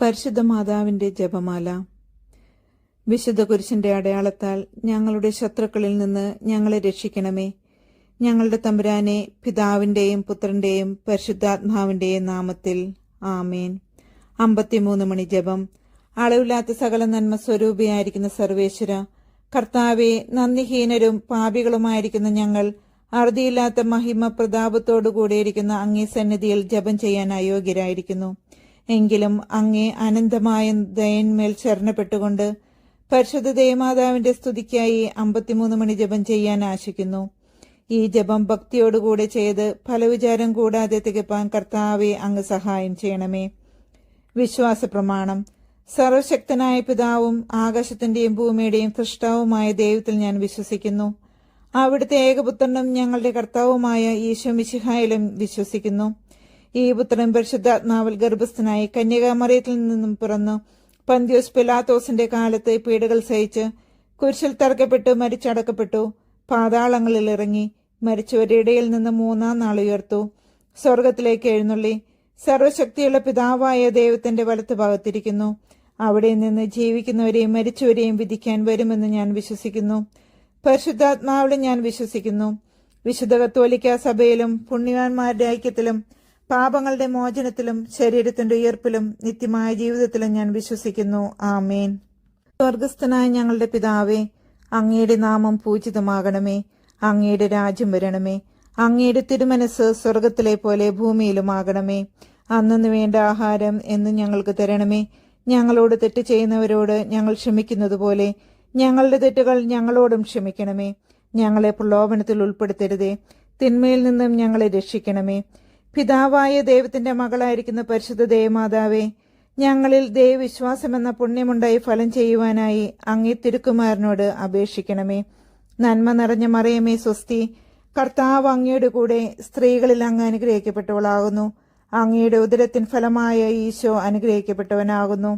പരിശുദ്ധ മാതാവിന്റെ ജപമാല. വിശുദ്ധ കുരിശിന്റെ അടയാളത്താൽ ഞങ്ങളുടെ ശത്രുക്കളിൽ നിന്ന് ഞങ്ങളെ രക്ഷിക്കണമേ. ഞങ്ങളുടെ തമ്പുരാനെ, പിതാവിന്റെയും പുത്രന്റെയും പരിശുദ്ധാത്മാവിന്റെയും നാമത്തിൽ ആമേൻ. 53 മണി ജപം. അളവില്ലാത്ത സകല നന്മ സ്വരൂപിയായിരിക്കുന്ന സർവേശ്വര കർത്താവെ, നന്ദിഹീനരും പാപികളുമായിരിക്കുന്ന ഞങ്ങൾ അറുതിയില്ലാത്ത മഹിമ പ്രതാപത്തോടുകൂടിയിരിക്കുന്ന അങ്ങേ സന്നിധിയിൽ ജപം ചെയ്യാൻ അയോഗ്യരായിരിക്കുന്നു. എങ്കിലും അങ്ങേ അനന്തമായ ദയന്മേൽ ശരണപ്പെട്ടുകൊണ്ട് പരിശുദ്ധ ദേവമാതാവിന്റെ സ്തുതിക്കായി 53 മണി ജപം ചെയ്യാൻ ആശിക്കുന്നു. ഈ ജപം ഭക്തിയോടുകൂടെ ചെയ്ത് ഫലവിചാരം കൂടാതെ തികപ്പാൻ കർത്താവെ അങ്ങ് സഹായം ചെയ്യണമേ. വിശ്വാസ പ്രമാണം. സർവശക്തനായ പിതാവും ആകാശത്തിന്റെയും ഭൂമിയുടെയും സൃഷ്ടാവുമായ ദൈവത്തിൽ ഞാൻ വിശ്വസിക്കുന്നു. അവിടുത്തെ ഏകപുത്രനും ഞങ്ങളുടെ കർത്താവുമായ ഈശോ മിശിഹായിലും വിശ്വസിക്കുന്നു. ഈ പുത്രൻ പരിശുദ്ധാത്മാവിൽ ഗർഭസ്ഥനായി കന്യകാമറിയത്തിൽ നിന്നും പിറന്നു പന്തിയോസ് പിലാത്തോസിന്റെ കാലത്ത് പീഡകൾ സഹിച്ച് കുരിശിൽ തറക്കപ്പെട്ടു മരിച്ചടക്കപ്പെട്ടു. പാതാളങ്ങളിൽ ഇറങ്ങി മരിച്ചവരുടെ ഇടയിൽ നിന്ന് 3-ാം നാൾ ഉയർത്തു. സ്വർഗത്തിലേക്ക് എഴുന്നള്ളി സർവശക്തിയുള്ള പിതാവായ ദൈവത്തിന്റെ വലത്ത് ഭാഗത്തിരിക്കുന്നു. അവിടെ നിന്ന് ജീവിക്കുന്നവരെയും മരിച്ചവരെയും വിധിക്കാൻ വരുമെന്ന് ഞാൻ വിശ്വസിക്കുന്നു. പരിശുദ്ധാത്മാവിലും ഞാൻ വിശ്വസിക്കുന്നു. വിശുദ്ധ കത്തോലിക്ക സഭയിലും പുണ്യവാന്മാരുടെ ഐക്യത്തിലും പാപങ്ങളുടെ മോചനത്തിലും ശരീരത്തിന്റെ ഉയർപ്പിലും നിത്യമായ ജീവിതത്തിലും ഞാൻ വിശ്വസിക്കുന്നു. ആമേൻ. സ്വർഗസ്ഥനായ ഞങ്ങളുടെ പിതാവേ, അങ്ങയുടെ നാമം പൂജിതമാകണമേ. അങ്ങയുടെ രാജ്യം വരണമേ. അങ്ങയുടെ തിരുമനസ് സ്വർഗത്തിലെ പോലെ ഭൂമിയിലുമാകണമേ. അന്നു വേണ്ട ആഹാരം എന്നും ഞങ്ങൾക്ക് തരണമേ. ഞങ്ങളോട് തെറ്റ് ചെയ്യുന്നവരോട് ഞങ്ങൾ ക്ഷമിക്കുന്നത് പോലെ ഞങ്ങളുടെ തെറ്റുകൾ ഞങ്ങളോടും ക്ഷമിക്കണമേ. ഞങ്ങളെ പ്രലോഭനത്തിൽ ഉൾപ്പെടുത്തരുതേ, തിന്മയിൽ നിന്നും ഞങ്ങളെ രക്ഷിക്കണമേ. പിതാവായ ദൈവത്തിന്റെ മകളായിരിക്കുന്ന പരിശുദ്ധ ദേവമാതാവേ, ഞങ്ങളിൽ ദൈവവിശ്വാസമെന്ന പുണ്യമുണ്ടായി ഫലം ചെയ്യുവാനായി അങ്ങേ തിരുക്കുമാരനോട് അപേക്ഷിക്കണമേ. നന്മ നിറഞ്ഞ മറിയമേ സ്വസ്തി, കർത്താവ് അങ്ങയുടെ കൂടെ സ്ത്രീകളിൽ അങ്ങ് അനുഗ്രഹിക്കപ്പെട്ടവളാകുന്നു. അങ്ങയുടെ ഉദരത്തിൻ ഫലമായ ഈശോ അനുഗ്രഹിക്കപ്പെട്ടവനാകുന്നു.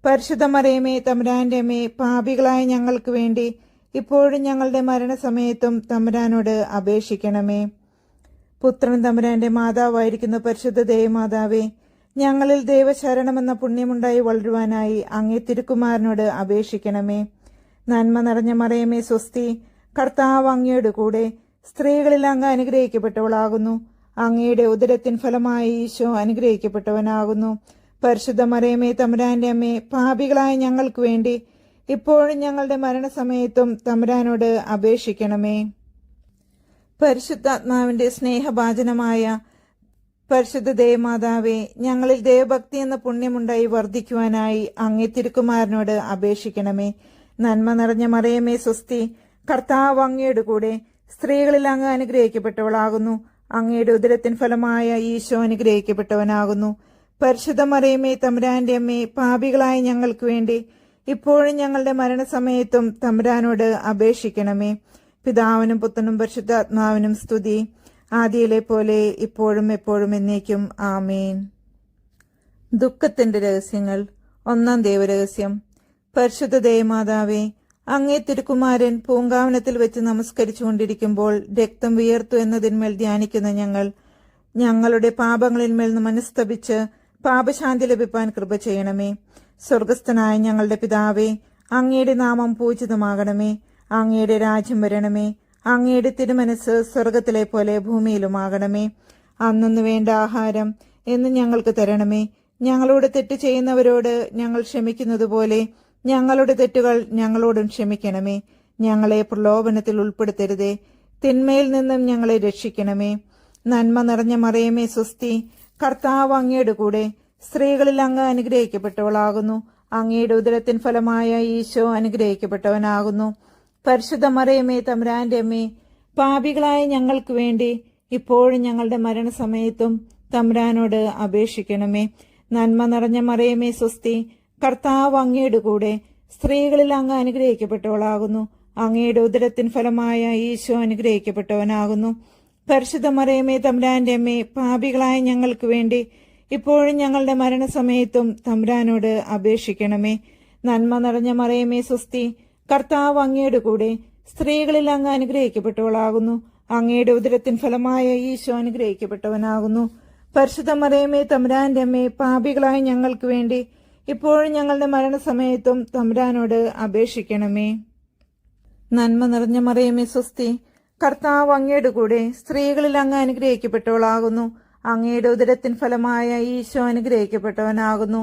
പരിശുദ്ധ മറിയമേ, തമ്പുരാന്റെ അമ്മേ, പാപികളായ ഞങ്ങൾക്ക് വേണ്ടി ഇപ്പോഴും ഞങ്ങളുടെ മരണസമയത്തും തമ്പുരാനോട് അപേക്ഷിക്കണമേ. പുത്രൻ തമ്പുരാന്റെ മാതാവായിരിക്കുന്ന പരിശുദ്ധ ദേവമാതാവേ, ഞങ്ങളിൽ ദൈവശരണമെന്ന പുണ്യമുണ്ടായി വളരുവാനായി അങ്ങേ തിരുക്കുമാരനോട് അപേക്ഷിക്കണമേ. നന്മ നിറഞ്ഞ മറിയമേ സ്വസ്തി, കർത്താവ് അങ്ങയുടെ കൂടെ സ്ത്രീകളിൽ അങ്ങ് അനുഗ്രഹിക്കപ്പെട്ടവളാകുന്നു. അങ്ങയുടെ ഉദരത്തിൻ ഫലമായി ഈശോ അനുഗ്രഹിക്കപ്പെട്ടവനാകുന്നു. പരിശുദ്ധ മറിയമേ, തമ്പുരാന്റെ അമ്മേ, പാപികളായ ഞങ്ങൾക്ക് വേണ്ടി ഇപ്പോഴും ഞങ്ങളുടെ മരണസമയത്തും തമ്പുരാനോട് അപേക്ഷിക്കണമേ. പരിശുദ്ധാത്മാവിന്റെ സ്നേഹഭാജനമായ പരിശുദ്ധ ദേവമാതാവേ, ഞങ്ങളിൽ ദൈവഭക്തി എന്ന പുണ്യമുണ്ടായി വർദ്ധിക്കുവാനായി അങ്ങേ തിരുക്കുമാരനോട് അപേക്ഷിക്കണമേ. നന്മ നിറഞ്ഞ മറിയമേ സ്വസ്തി, കർത്താവ് അങ്ങയുടെ കൂടെ സ്ത്രീകളിൽ അങ്ങ് അനുഗ്രഹിക്കപ്പെട്ടവളാകുന്നു. അങ്ങയുടെ ഉദരത്തിൻ ഫലമായ ഈശോ അനുഗ്രഹിക്കപ്പെട്ടവനാകുന്നു. പരിശുദ്ധ മറിയമേ, തമ്പുരാന്റെ അമ്മേ, പാപികളായ ഞങ്ങൾക്ക് വേണ്ടി ഇപ്പോഴും ഞങ്ങളുടെ മരണസമയത്തും തമ്പുരാനോട് അപേക്ഷിക്കണമേ. പിതാവിനും പുത്രനും പരിശുദ്ധാത്മാവിനും സ്തുതി, ആദിയിലെ പോലെ ഇപ്പോഴും എപ്പോഴും എന്നേക്കും. ആമേൻ. ദുഃഖത്തിന്റെ രഹസ്യങ്ങൾ. 1-ാം ദേവരഹസ്യം. പരിശുദ്ധ ദേവമാതാവേ, അങ്ങേ തിരുക്കുമാരൻ പൂങ്കാവനത്തിൽ വെച്ച് നമസ്കരിച്ചുകൊണ്ടിരിക്കുമ്പോൾ രക്തം വിയർത്തു എന്നതിന്മേൽ ധ്യാനിക്കുന്ന ഞങ്ങൾ ഞങ്ങളുടെ പാപങ്ങളിന്മേൽ നിന്ന് മനസ്തപിച്ച് പാപശാന്തി ലഭിപ്പാൻ കൃപ ചെയ്യണമേ. സ്വർഗസ്ഥനായ ഞങ്ങളുടെ പിതാവേ, അങ്ങയുടെ നാമം പൂജിതമാകണമേ. അങ്ങയുടെ രാജ്യം വരണമേ. അങ്ങയുടെ തിരുമനസ് സ്വർഗത്തിലെ പോലെ ഭൂമിയിലുമാകണമേ. അന്നു വേണ്ട ആഹാരം എന്ന് ഞങ്ങൾക്ക് തരണമേ. ഞങ്ങളോട് തെറ്റ് ചെയ്യുന്നവരോട് ഞങ്ങൾ ക്ഷമിക്കുന്നത് പോലെ ഞങ്ങളുടെ തെറ്റുകൾ ഞങ്ങളോടും ക്ഷമിക്കണമേ. ഞങ്ങളെ പ്രലോഭനത്തിൽ ഉൾപ്പെടുത്തരുതേ, തിന്മയിൽ നിന്നും ഞങ്ങളെ രക്ഷിക്കണമേ. നന്മ നിറഞ്ഞ മറിയമേ സ്വസ്തി, കർത്താവ് അങ്ങയുടെ കൂടെ സ്ത്രീകളിൽ അങ്ങ് അനുഗ്രഹിക്കപ്പെട്ടവളാകുന്നു. അങ്ങയുടെ ഉദരത്തിൻ ഫലമായ ഈശോ അനുഗ്രഹിക്കപ്പെട്ടവനാകുന്നു. പരിശുദ്ധ മറിയമേ, തമ്പുരാന്റെ അമ്മേ, പാപികളായ ഞങ്ങൾക്ക് വേണ്ടി ഇപ്പോഴും ഞങ്ങളുടെ മരണസമയത്തും തമ്പുരാനോട് അപേക്ഷിക്കണമേ. നന്മ നിറഞ്ഞ മറിയമേ സ്വസ്തി, കർത്താവ് അങ്ങയുടെ കൂടെ സ്ത്രീകളിൽ അങ്ങ് അനുഗ്രഹിക്കപ്പെട്ടവളാകുന്നു. അങ്ങയുടെ ഉദരത്തിൻ ഫലമായ ഈശോ അനുഗ്രഹിക്കപ്പെട്ടവനാകുന്നു. പരിശുദ്ധ മറിയമേ, തമ്പുരാന്റെ അമ്മേ, പാപികളായ ഞങ്ങൾക്ക് വേണ്ടി ഇപ്പോഴും ഞങ്ങളുടെ മരണസമയത്തും തമ്പുരാനോട് അപേക്ഷിക്കണമേ. നന്മ നിറഞ്ഞ മറിയമേ സ്വസ്തി, കർത്താവ് അങ്ങയുടെ കൂടെ സ്ത്രീകളിൽ അങ്ങ് അനുഗ്രഹിക്കപ്പെട്ടവളാകുന്നു. അങ്ങയുടെ ഉദരത്തിൻ ഫലമായ ഈശോ അനുഗ്രഹിക്കപ്പെട്ടവനാകുന്നു. പരിശുദ്ധ മറിയമേ തമ്പുരാന്റെ അമ്മേ, പാപികളായ ഞങ്ങൾക്ക് വേണ്ടി ഇപ്പോഴും ഞങ്ങളുടെ മരണസമയത്തും തമ്പുരാനോട് അപേക്ഷിക്കണമേ. നന്മ നിറഞ്ഞ മറിയമേ സ്വസ്തി, കർത്താവ് അങ്ങയുടെ കൂടെ സ്ത്രീകളിൽ അങ്ങ് അനുഗ്രഹിക്കപ്പെട്ടവളാകുന്നു. അങ്ങയുടെ ഉദരത്തിൻ ഫലമായ ഈശോ അനുഗ്രഹിക്കപ്പെട്ടവനാകുന്നു.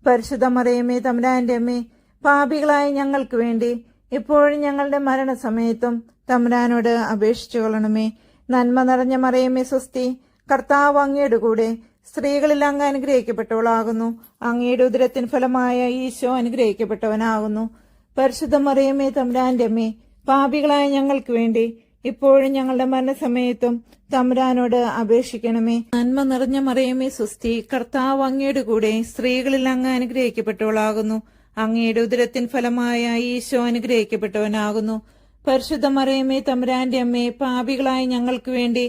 പരിശുദ്ധ മറിയമേ തമ്പുരാന്റെ അമ്മേ, പാപികളായ ഞങ്ങൾക്ക് വേണ്ടി ഇപ്പോഴും ഞങ്ങളുടെ മരണസമയത്തും തമ്പുരാനോട് അപേക്ഷിച്ചു കൊള്ളണമേ. നന്മ നിറഞ്ഞ മറിയമേ സ്വസ്തി, കർത്താവ് അങ്ങയുടെ കൂടെ സ്ത്രീകളിൽ അങ്ങ് അനുഗ്രഹിക്കപ്പെട്ടവളാകുന്നു. അങ്ങയുടെ ഉദരത്തിൻ ഫലമായ ഈശോ അനുഗ്രഹിക്കപ്പെട്ടവനാകുന്നു. പരിശുദ്ധ മറിയമേ തമ്പുരാന്റെ അമ്മേ, പാപികളായ ഞങ്ങൾക്ക് വേണ്ടി ഇപ്പോഴും ഞങ്ങളുടെ മരണസമയത്തും തമ്പുരാനോട് അപേക്ഷിക്കണമേ. നന്മ നിറഞ്ഞ മറിയമേ സ്വസ്തി, കർത്താവ് അങ്ങയുടെ കൂടെ സ്ത്രീകളിൽ അങ്ങ് അനുഗ്രഹിക്കപ്പെട്ടവളാകുന്നു. അങ്ങയുടെ ഉദരത്തിൻ ഫലമായ ഈശോ അനുഗ്രഹിക്കപ്പെട്ടവനാകുന്നു. പരിശുദ്ധ മറിയമേ തമ്പുരാന്റെ അമ്മേ, പാപികളായ ഞങ്ങൾക്ക് വേണ്ടി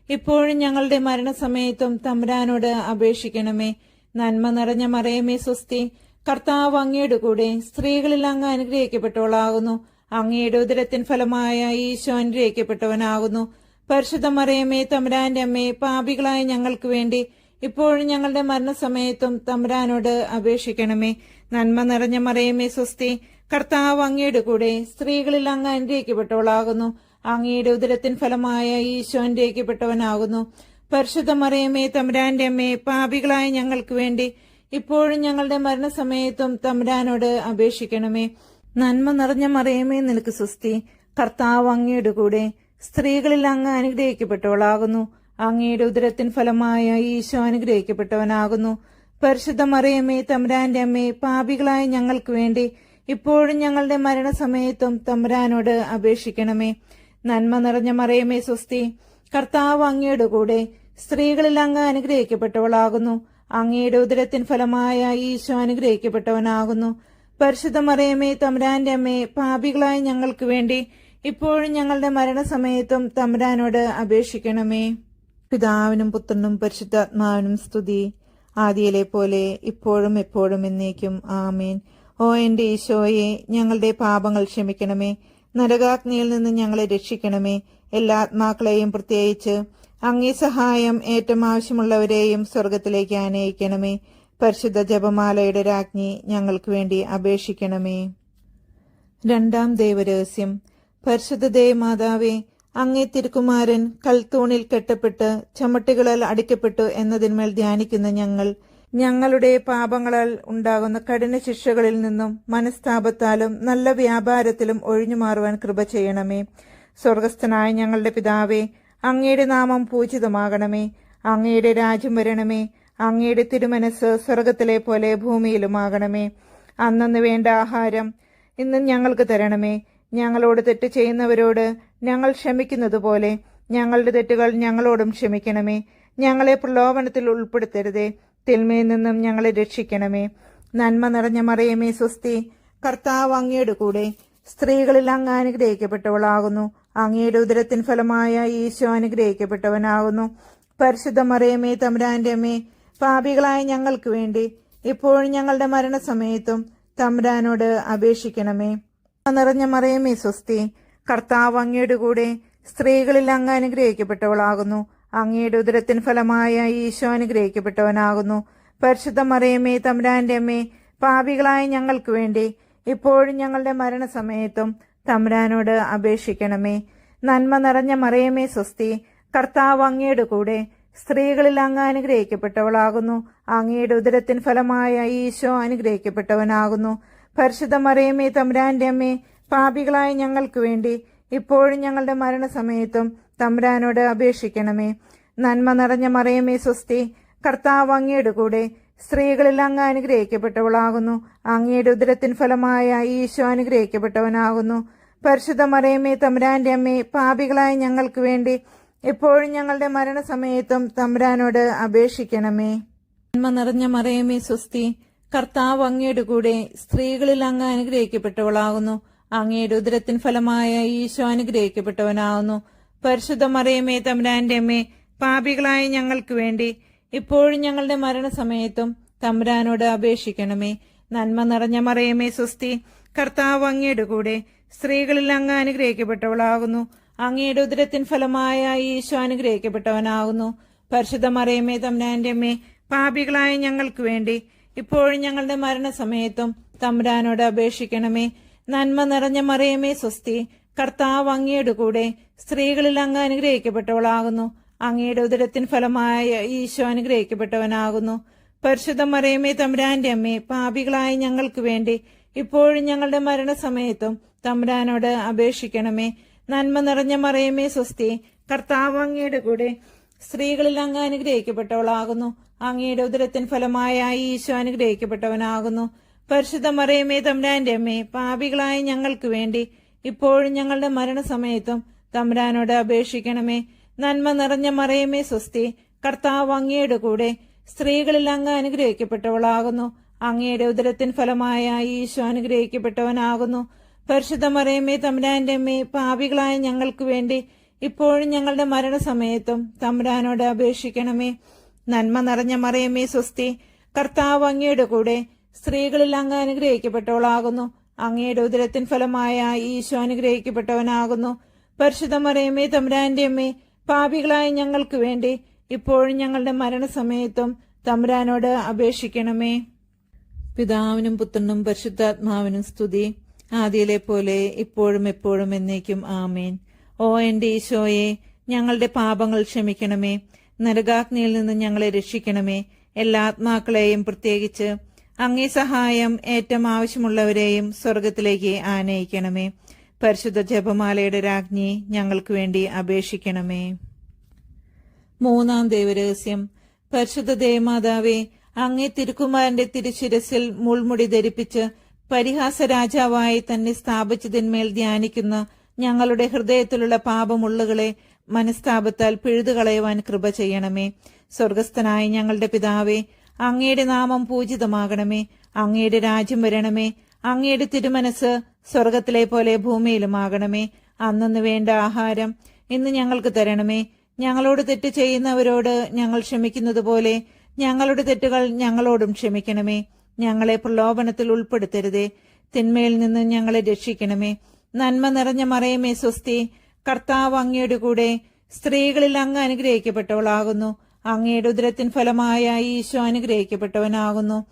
ഇപ്പോഴും ഞങ്ങളുടെ മരണസമയത്തും തമ്പുരാനോട് അപേക്ഷിക്കണമേ. നന്മ നിറഞ്ഞ മറിയമേ സ്വസ്തി, കർത്താവ് അങ്ങയുടെ കൂടെ സ്ത്രീകളിൽ അങ്ങ് അനുഗ്രഹിക്കപ്പെട്ടവളാകുന്നു. അങ്ങയുടെ ഉദരത്തിൻ ഫലമായ ഈശോ അനുഗ്രഹിക്കപ്പെട്ടവനാകുന്നു. പരിശുദ്ധ മറിയമേ തമ്പുരാന്റെ അമ്മേ, പാപികളായ ഞങ്ങൾക്ക് വേണ്ടി ഇപ്പോഴും ഞങ്ങളുടെ മരണസമയത്തും തമ്പുരാനോട് അപേക്ഷിക്കണമേ. നന്മ നിറഞ്ഞ മറിയമേ സ്വസ്തി, കർത്താവ് അങ്ങയുടെ കൂടെ സ്ത്രീകളിൽ അങ്ങ് അനുഗ്രഹിക്കപ്പെട്ടവളാകുന്നു. അങ്ങയുടെ ഉദരത്തിൻ ഫലമായ ഈശോ അനുഗ്രഹിക്കപ്പെട്ടവനാകുന്നു. പരിശുദ്ധ മറിയമേ തമ്പുരാന്റെ അമ്മേ, പാപികളായ ഞങ്ങൾക്ക് വേണ്ടി ഇപ്പോഴും ഞങ്ങളുടെ മരണസമയത്തും തമ്പുരാനോട് അപേക്ഷിക്കണമേ. നന്മ നിറഞ്ഞ മറിയമേ നിനക്ക് സ്വസ്തി, കർത്താവ് അങ്ങയുടെ കൂടെ സ്ത്രീകളിൽ അങ്ങ് അനുഗ്രഹിക്കപ്പെട്ടവളാകുന്നു. അങ്ങയുടെ ഉദരത്തിൻ ഫലമായ ഈശോ അനുഗ്രഹിക്കപ്പെട്ടവനാകുന്നു. പരിശുദ്ധ മറിയമേ തമ്പുരാന്റെ അമ്മേ, പാപികളായ ഞങ്ങൾക്ക് വേണ്ടി ഇപ്പോഴും ഞങ്ങളുടെ മരണസമയത്തും തമ്പുരാനോട് അപേക്ഷിക്കണമേ. നന്മ നിറഞ്ഞ മറിയമേ സ്വസ്തി, കർത്താവ് അങ്ങയുടെ കൂടെ സ്ത്രീകളിൽ അങ്ങ് അനുഗ്രഹിക്കപ്പെട്ടവളാകുന്നു. അങ്ങയുടെ ഉദരത്തിൻ ഫലമായ ഈശോ അനുഗ്രഹിക്കപ്പെട്ടവനാകുന്നു. പരിശുദ്ധ മറിയമേ തമ്പുരാന്റെ അമ്മേ, പാപികളായ ഞങ്ങൾക്ക് വേണ്ടി ഇപ്പോഴും ഞങ്ങളുടെ മരണസമയത്തും തമ്പുരാനോട് അപേക്ഷിക്കണമേ. പിതാവിനും പുത്രനും പരിശുദ്ധാത്മാവിനും സ്തുതി, ആദിയിലെ പോലെ ഇപ്പോഴും എപ്പോഴും എന്നേക്കും ആമേൻ. ഓ എന്റെ ഈശോയെ, ഞങ്ങളുടെ പാപങ്ങൾ ക്ഷമിക്കണമേ. നരകാഗ്നിയിൽ നിന്ന് ഞങ്ങളെ രക്ഷിക്കണമേ. എല്ലാ ആത്മാക്കളെയും, പ്രത്യേകിച്ച് അങ്ങേ സഹായം ഏറ്റവും ആവശ്യമുള്ളവരെയും സ്വർഗത്തിലേക്ക് ആനയിക്കണമേ. പരിശുദ്ധ ജപമാലയുടെ രാജ്ഞി, ഞങ്ങൾക്ക് വേണ്ടി അപേക്ഷിക്കണമേ. രണ്ടാം ദൈവരഹസ്യം. പരിശുദ്ധ ദേവമാതാവേ, അങ്ങേ തിരുക്കുമാരൻ കൽത്തൂണിൽ കെട്ടപ്പെട്ട് ചമ്മട്ടികളാൽ അടിക്കപ്പെട്ടു എന്നതിന്മേൽ ധ്യാനിക്കുന്ന ഞങ്ങളുടെ പാപങ്ങളാൽ ഉണ്ടാകുന്ന കഠിന ശിക്ഷകളിൽ നിന്നും മനസ്താപത്താലും നല്ല വ്യാപാരത്തിലും ഒഴിഞ്ഞുമാറുവാൻ കൃപ ചെയ്യണമേ. സ്വർഗസ്ഥനായ ഞങ്ങളുടെ പിതാവേ, അങ്ങയുടെ നാമം പൂജിതമാകണമേ. അങ്ങയുടെ രാജ്യം വരണമേ. അങ്ങയുടെ തിരുമനസ് സ്വർഗത്തിലെ പോലെ ഭൂമിയിലുമാകണമേ. അന്നന്ന് വേണ്ട ആഹാരം ഇന്ന് ഞങ്ങൾക്ക് തരണമേ. ഞങ്ങളോട് തെറ്റ് ചെയ്യുന്നവരോട് ഞങ്ങൾ ക്ഷമിക്കുന്നത് പോലെ ഞങ്ങളുടെ തെറ്റുകൾ ഞങ്ങളോടും ക്ഷമിക്കണമേ. ഞങ്ങളെ പ്രലോഭനത്തിൽ ഉൾപ്പെടുത്തരുതേ, തിന്മയിൽ നിന്നും ഞങ്ങളെ രക്ഷിക്കണമേ. നന്മ നിറഞ്ഞ മറിയമേ സ്വസ്തി, കർത്താവ് അങ്ങയുടെ കൂടെ സ്ത്രീകളിൽ അങ്ങ് അനുഗ്രഹിക്കപ്പെട്ടവളാകുന്നു. അങ്ങയുടെ ഉദരത്തിൻ ഫലമായ ഈശോ അനുഗ്രഹിക്കപ്പെട്ടവനാകുന്നു. പരിശുദ്ധ മറിയമേ തമ്പുരാന്റെ അമ്മേ, പാപികളായ ഞങ്ങൾക്ക് വേണ്ടി ഇപ്പോഴും ഞങ്ങളുടെ മരണസമയത്തും തമ്പുരാനോട് അപേക്ഷിക്കണമേ. നിറഞ്ഞ മറിയമേ സ്വസ്തി, കർത്താവ് അങ്ങയുടെ കൂടെ സ്ത്രീകളിൽ അങ്ങ് അനുഗ്രഹിക്കപ്പെട്ടവളാകുന്നു. അങ്ങയുടെ ഉദരത്തിൻ ഫലമായ ഈശോ അനുഗ്രഹിക്കപ്പെട്ടവനാകുന്നു. പരിശുദ്ധ മറിയമേ തമ്പുരാന്റെ അമ്മേ, പാപികളായ ഞങ്ങൾക്ക് വേണ്ടി ഇപ്പോഴും ഞങ്ങളുടെ മരണസമയത്തും തമ്പുരാനോട് അപേക്ഷിക്കണമേ. നന്മ നിറഞ്ഞ മറിയമേ സ്വസ്തി, കർത്താവ് അങ്ങയുടെ കൂടെ സ്ത്രീകളിൽ അങ്ങ് അനുഗ്രഹിക്കപ്പെട്ടവളാകുന്നു. അങ്ങയുടെ ഉദരത്തിൻ ഫലമായ ഈശോ അനുഗ്രഹിക്കപ്പെട്ടവനാകുന്നു. പരിശുദ്ധ മറിയമേ തമ്പുരാന്റെ അമ്മേ, പാപികളായ ഞങ്ങൾക്ക് വേണ്ടി ഇപ്പോഴും ഞങ്ങളുടെ മരണസമയത്തും തമ്പുരാനോട് അപേക്ഷിക്കണമേ. നന്മ നിറഞ്ഞ മറിയമേ സ്വസ്തി, കർത്താവ് അങ്ങയുടെ കൂടെ സ്ത്രീകളിൽ അങ്ങ് അനുഗ്രഹിക്കപ്പെട്ടവളാകുന്നു. അങ്ങയുടെ ഉദരത്തിൻ ഫലമായ ഈശോ അനുഗ്രഹിക്കപ്പെട്ടവനാകുന്നു. പരിശുദ്ധ മറിയമേ തമ്പുരാന്റെ അമ്മേ, പാപികളായ ഞങ്ങൾക്ക് വേണ്ടി ഇപ്പോഴും ഞങ്ങളുടെ മരണസമയത്തും തമ്പുരാനോട് അപേക്ഷിക്കണമേ. നന്മ നിറഞ്ഞ മറിയമേ സ്വസ്തി, കർത്താവ് അങ്ങയുടെ കൂടെ സ്ത്രീകളിൽ അങ്ങ് അനുഗ്രഹിക്കപ്പെട്ടവളാകുന്നു. അങ്ങയുടെ ഉദരത്തിൻ ഫലമായ ഈശോ അനുഗ്രഹിക്കപ്പെട്ടവനാകുന്നു. പരിശുദ്ധ മറിയമേ തമ്പുരാന്റെ അമ്മേ, പാപികളായ ഞങ്ങൾക്ക് വേണ്ടി ഇപ്പോഴും ഞങ്ങളുടെ മരണസമയത്തും തമ്പുരാനോട് അപേക്ഷിക്കണമേ. നന്മ നിറഞ്ഞ മറിയമേ സ്വസ്തി, കർത്താവ് അങ്ങയുടെ കൂടെ സ്ത്രീകളിൽ അങ്ങ് അനുഗ്രഹിക്കപ്പെട്ടവളാകുന്നു. അങ്ങയുടെ ഉദരത്തിൻ ഫലമായ ഈശോ അനുഗ്രഹിക്കപ്പെട്ടവനാകുന്നു. പരിശുദ്ധ മറിയമേ തമ്പുരാന്റെ അമ്മേ, പാപികളായ ഞങ്ങൾക്ക് വേണ്ടി ഇപ്പോഴും ഞങ്ങളുടെ മരണസമയത്തും തമ്പുരാനോട് അപേക്ഷിക്കണമേ. നന്മ നിറഞ്ഞ മറിയമേ സ്വസ്തി, കർത്താവ് അങ്ങയുടെ കൂടെ, സ്ത്രീകളിൽ അങ്ങ് അനുഗ്രഹിക്കപ്പെട്ടവളാകുന്നു. അങ്ങയുടെ ഉദരത്തിൻ ഫലമായ ഈശോ അനുഗ്രഹിക്കപ്പെട്ടവനാകുന്നു. പരിശുദ്ധ മറിയമേ തമ്പുരാന്റെ അമ്മേ, പാപികളായ ഞങ്ങൾക്ക് വേണ്ടി ഇപ്പോഴും ഞങ്ങളുടെ മരണസമയത്തും തമ്പുരാനോട് അപേക്ഷിക്കണമേ. നന്മ നിറഞ്ഞ മറിയമേ സ്വസ്തി, കർത്താവ് അങ്ങയുടെ കൂടെ, സ്ത്രീകളിൽ അങ്ങ് അനുഗ്രഹിക്കപ്പെട്ടവളാകുന്നു. അങ്ങയുടെ ഉദരത്തിൻ ഫലമായ ഈശോ അനുഗ്രഹിക്കപ്പെട്ടവനാകുന്നു. പരിശുദ്ധ മറിയമേ തമ്പുരാന്റെ അമ്മേ, പാപികളായ ഞങ്ങൾക്ക് വേണ്ടി ഇപ്പോഴും ഞങ്ങളുടെ മരണസമയത്തും തമ്പുരാനോട് അപേക്ഷിക്കണമേ. നന്മ നിറഞ്ഞ മറിയമേ സ്വസ്തി, കർത്താവ് അങ്ങയുടെ കൂടെ, സ്ത്രീകളിൽ അങ്ങ് അനുഗ്രഹിക്കപ്പെട്ടവളാകുന്നു. അങ്ങയുടെ ഉദരത്തിൻ ഫലമായ ഈശോ അനുഗ്രഹിക്കപ്പെട്ടവനാകുന്നു. പരിശുദ്ധ മറിയമേ തമ്പുരാന്റെ അമ്മേ, പാപികളായ ഞങ്ങൾക്ക് വേണ്ടി ഇപ്പോഴും ഞങ്ങളുടെ മരണസമയത്തും തമ്പുരാനോട് അപേക്ഷിക്കണമേ. നന്മ നിറഞ്ഞ മറിയമേ സ്വസ്തി, കർത്താവ് അങ്ങയുടെ കൂടെ, സ്ത്രീകളിൽ അങ്ങ് അനുഗ്രഹിക്കപ്പെട്ടവളാകുന്നു. അങ്ങയുടെ ഉദരത്തിൻ ഫലമായ ഈശോ അനുഗ്രഹിക്കപ്പെട്ടവനാകുന്നു. പരിശുദ്ധ മറിയമേ തമ്പുരാന്റെ അമ്മേ, പാപികളായ ഞങ്ങൾക്ക് വേണ്ടി ഇപ്പോഴും ഞങ്ങളുടെ മരണസമയത്തും തമ്പുരാനോട് അപേക്ഷിക്കണമേ. പിതാവിനും പുത്രനും പരിശുദ്ധാത്മാവിനും സ്തുതി, ആദിയിലെ പോലെ ഇപ്പോഴും എപ്പോഴും എന്നേക്കും ആമേൻ. ഓ എന്റെ ഈശോയെ, ഞങ്ങളുടെ പാപങ്ങൾ ക്ഷമിക്കണമേ. നരകാഗ്നിയിൽ നിന്ന് ഞങ്ങളെ രക്ഷിക്കണമേ. എല്ലാ ആത്മാക്കളെയും, പ്രത്യേകിച്ച് അങ്ങേ സഹായം ഏറ്റവും ആവശ്യമുള്ളവരെയും സ്വർഗത്തിലേക്ക് ആനയിക്കണമേ. പരിശുദ്ധ ജപമാലയുടെ രാജ്ഞി, ഞങ്ങൾക്ക് വേണ്ടി അപേക്ഷിക്കണമേ. മൂന്നാം ദൈവരഹസ്യം. പരിശുദ്ധ ദേവമാതാവേ, അങ്ങേ തിരുക്കുമാരന്റെ തിരുശിരസിൽ മുൾമുടി ധരിപ്പിച്ച് പരിഹാസ രാജാവായി തന്നെ സ്ഥാപിച്ചതിന്മേൽ ധ്യാനിക്കുന്ന ഞങ്ങളുടെ ഹൃദയത്തിലുള്ള പാപമുള്ളുകളെ മനസ്താപത്താൽ പിഴുതുകളയുവാൻ കൃപ ചെയ്യണമേ. സ്വർഗസ്ഥനായ ഞങ്ങളുടെ പിതാവേ, അങ്ങയുടെ നാമം പൂജിതമാകണമേ. അങ്ങയുടെ രാജ്യം വരണമേ. അങ്ങയുടെ തിരുമനസ് സ്വർഗത്തിലെ പോലെ ഭൂമിയിലുമാകണമേ. അന്നു വേണ്ട ആഹാരം ഇന്ന് ഞങ്ങൾക്ക് തരണമേ. ഞങ്ങളോട് തെറ്റ് ചെയ്യുന്നവരോട് ഞങ്ങൾ ക്ഷമിക്കുന്നത് പോലെ ഞങ്ങളുടെ തെറ്റുകൾ ഞങ്ങളോടും ക്ഷമിക്കണമേ. ഞങ്ങളെ പ്രലോഭനത്തിൽ ഉൾപ്പെടുത്തരുതേ, തിന്മയിൽ നിന്ന് ഞങ്ങളെ രക്ഷിക്കണമേ. നന്മ നിറഞ്ഞ മറിയമേ സ്വസ്തി, കർത്താവ് അങ്ങയുടെ കൂടെ, സ്ത്രീകളിൽ അങ്ങ് അനുഗ്രഹിക്കപ്പെട്ടവളാകുന്നു. അങ്ങയുടെ ഉദരത്തിൻ ഫലമായ ഈശോ അനുഗ്രഹിക്കപ്പെട്ടവനാകുന്നു.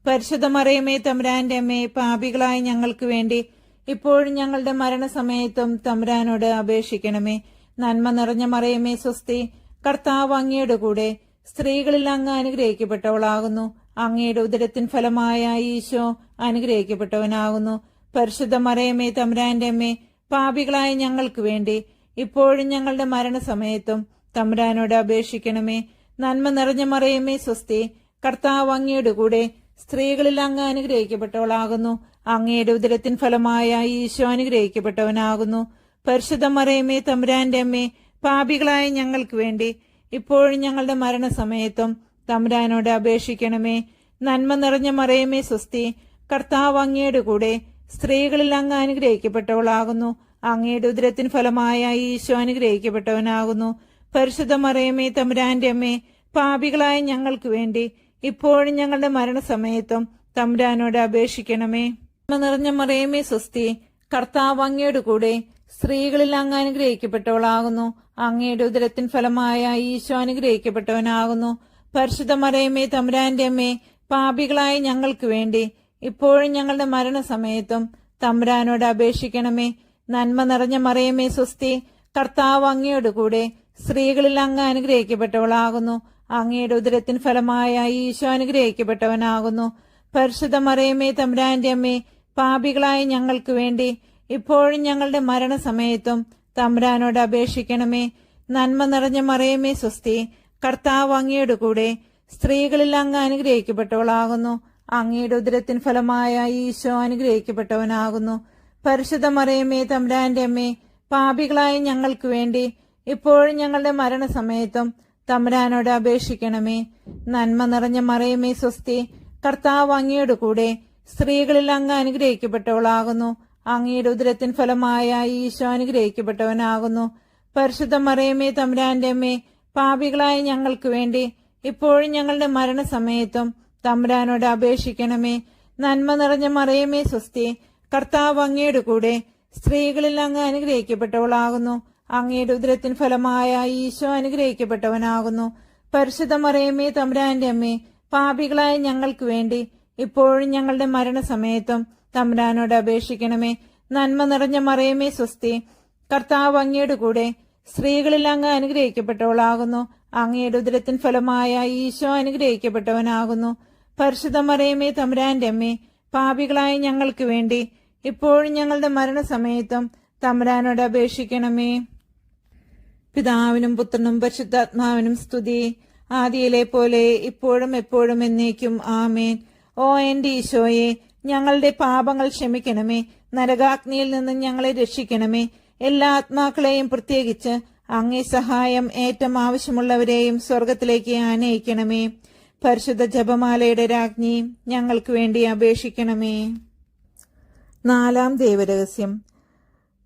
പരിശുദ്ധ മറിയമേ തമ്പുരാന്റെ അമ്മേ, പാപികളായ ഞങ്ങൾക്ക് വേണ്ടി ഇപ്പോഴും ഞങ്ങളുടെ മരണസമയത്തും തമ്പുരാനോട് അപേക്ഷിക്കണമേ. നന്മ നിറഞ്ഞ മറിയമേ സ്വസ്തി, കർത്താവ് അങ്ങയുടെ കൂടെ, സ്ത്രീകളിൽ അങ്ങ് അനുഗ്രഹിക്കപ്പെട്ടവളാകുന്നു. അങ്ങയുടെ ഉദരത്തിൻ ഫലമായ ഈശോ അനുഗ്രഹിക്കപ്പെട്ടവനാകുന്നു. പരിശുദ്ധ മറിയമേ തമ്പുരാന്റെ അമ്മേ, പാപികളായ ഞങ്ങൾക്ക് വേണ്ടി ഇപ്പോഴും ഞങ്ങളുടെ മരണസമയത്തും തമ്പുരാനോട് അപേക്ഷിക്കണമേ. നന്മ നിറഞ്ഞ മറിയമേ സ്വസ്തി, കർത്താവ് അങ്ങയുടെ കൂടെ, സ്ത്രീകളിൽ അങ്ങ് അനുഗ്രഹിക്കപ്പെട്ടവളാകുന്നു. അങ്ങയുടെ ഉദരത്തിൻ ഫലമായ ഈശോ അനുഗ്രഹിക്കപ്പെട്ടവനാകുന്നു. പരിശുദ്ധ മറിയമേ തമ്പുരാന്റെ അമ്മേ, പാപികളായ ഞങ്ങൾക്ക് വേണ്ടി ഇപ്പോഴും ഞങ്ങളുടെ മരണസമയത്തും തമ്പുരാനോട് അപേക്ഷിക്കണമേ. നന്മ നിറഞ്ഞ മറിയമേ സ്വസ്തി, കർത്താവ് അങ്ങയുടെ കൂടെ, സ്ത്രീകളിൽ അങ്ങ് അനുഗ്രഹിക്കപ്പെട്ടവളാകുന്നു. അങ്ങയുടെ ഉദരത്തിൻ ഫലമായ ഈശോ അനുഗ്രഹിക്കപ്പെട്ടവനാകുന്നു. പരിശുദ്ധ മറിയമേ തമ്പുരാന്റെ അമ്മേ, പാപികളായ ഞങ്ങൾക്ക് വേണ്ടി ഇപ്പോഴും ഞങ്ങളുടെ മരണസമയത്തും തമ്പുരാനോട് അപേക്ഷിക്കണമേ. നന്മ നിറഞ്ഞ മറിയമേ സ്വസ്തി, കർത്താവ് അങ്ങയുടെ കൂടെ, സ്ത്രീകളിൽ അങ്ങ് അനുഗ്രഹിക്കപ്പെട്ടവളാകുന്നു. അങ്ങയുടെ ഉദരത്തിൻ ഫലമായ ഈശോ അനുഗ്രഹിക്കപ്പെട്ടവനാകുന്നു. പരിശുദ്ധ മറിയമേ തമ്പുരാന്റെ അമ്മേ, പാപികളായ ഞങ്ങൾക്ക് വേണ്ടി ഇപ്പോഴും ഞങ്ങളുടെ മരണസമയത്തും തമ്പുരാനോട് അപേക്ഷിക്കണമേ. നന്മ നിറഞ്ഞ മറിയമേ സ്വസ്തി, കർത്താവ് അങ്ങയുടെ കൂടെ, സ്ത്രീകളിൽ അങ്ങ് അനുഗ്രഹിക്കപ്പെട്ടവളാകുന്നു. അങ്ങയുടെ ഉദരത്തിൻ ഫലമായ ഈശോ അനുഗ്രഹിക്കപ്പെട്ടവനാകുന്നു. പരിശുദ്ധ മറിയമേ തമ്പുരാന്റെ അമ്മേ, പാപികളായ ഞങ്ങൾക്ക് വേണ്ടി ഇപ്പോഴും ഞങ്ങളുടെ മരണസമയത്തും തമ്പുരാനോട് അപേക്ഷിക്കണമേ. നന്മ നിറഞ്ഞ മറിയമേ സ്വസ്തി, കർത്താവ് അങ്ങയുടെ കൂടെ, സ്ത്രീകളിൽ അങ്ങ് അനുഗ്രഹിക്കപ്പെട്ടവളാകുന്നു. അങ്ങയുടെ ഉദരത്തിൻ ഫലമായ ഈശോ അനുഗ്രഹിക്കപ്പെട്ടവനാകുന്നു. പരിശുദ്ധ മറിയമേ തമ്പുരാന്റെ അമ്മേ, പാപികളായ ഞങ്ങൾക്ക് വേണ്ടി ഇപ്പോഴും ഞങ്ങളുടെ മരണസമയത്തും തമ്പുരാനോട് അപേക്ഷിക്കണമേ. നന്മ നിറഞ്ഞ മറിയമേ സ്വസ്തി, കർത്താവ് അങ്ങയുടെ കൂടെ, സ്ത്രീകളിൽ അങ്ങ് അനുഗ്രഹിക്കപ്പെട്ടവളാകുന്നു. അങ്ങയുടെ ഉദരത്തിൻ ഫലമായ ഈശോ അനുഗ്രഹിക്കപ്പെട്ടവനാകുന്നു. പരിശുദ്ധ മറിയമേ തമ്പുരാന്റെ അമ്മേ, പാപികളായ ഞങ്ങൾക്ക് വേണ്ടി ഇപ്പോഴും ഞങ്ങളുടെ മരണസമയത്തും തമ്പുരാനോട് അപേക്ഷിക്കണമേ. നന്മ നിറഞ്ഞ മറിയമേ സ്വസ്തി, കർത്താവ് അങ്ങയുടെ കൂടെ, സ്ത്രീകളിൽ അങ്ങ് അനുഗ്രഹിക്കപ്പെട്ടവളാകുന്നു. അങ്ങയുടെ ഉദരത്തിൻ ഫലമായ ഈശോ അനുഗ്രഹിക്കപ്പെട്ടവനാകുന്നു. പരിശുദ്ധ മറിയമേ തമ്പുരാന്റെ അമ്മേ, പാപികളായ ഞങ്ങൾക്ക് വേണ്ടി ഇപ്പോഴും ഞങ്ങളുടെ മരണസമയത്തും തമ്പുരാനോട് അപേക്ഷിക്കണമേ. നന്മ നിറഞ്ഞ മറിയമേ സ്വസ്തി, കർത്താവ് അങ്ങയുടെ കൂടെ സ്ത്രീകളിൽ അങ്ങ് അനുഗ്രഹിക്കപ്പെട്ടവളാകുന്നു. അങ്ങയുടെ ഉദരത്തിൻ ഫലമായ ഈശോ അനുഗ്രഹിക്കപ്പെട്ടവനാകുന്നു. പരിശുദ്ധ മറിയമേ തമ്പുരാന്റെ അമ്മേ, പാപികളായ ഞങ്ങൾക്ക് വേണ്ടി ഇപ്പോഴും ഞങ്ങളുടെ മരണസമയത്തും തമ്പുരാനോട് അപേക്ഷിക്കണമേ. പിതാവിനും പുത്രനും പരിശുദ്ധാത്മാവിനും സ്തുതി, ആദിയിലെ പോലെ ഇപ്പോഴും എപ്പോഴും എന്നേക്കും ആമേൻ. ഓ എന്റെ ഈശോയെ, ഞങ്ങളുടെ പാപങ്ങൾ ക്ഷമിക്കണമേ. നരകാഗ്നിയിൽ നിന്ന് ഞങ്ങളെ രക്ഷിക്കണമേ. എല്ലാ ആത്മാക്കളെയും, പ്രത്യേകിച്ച് അങ്ങേ സഹായം ഏറ്റവും ആവശ്യമുള്ളവരെയും സ്വർഗത്തിലേക്ക് ആനയിക്കണമേ. പരിശുദ്ധ ജപമാലയുടെ രാജ്ഞി, ഞങ്ങൾക്ക് വേണ്ടി അപേക്ഷിക്കണമേ. 4-ാം ദൈവരഹസ്യം.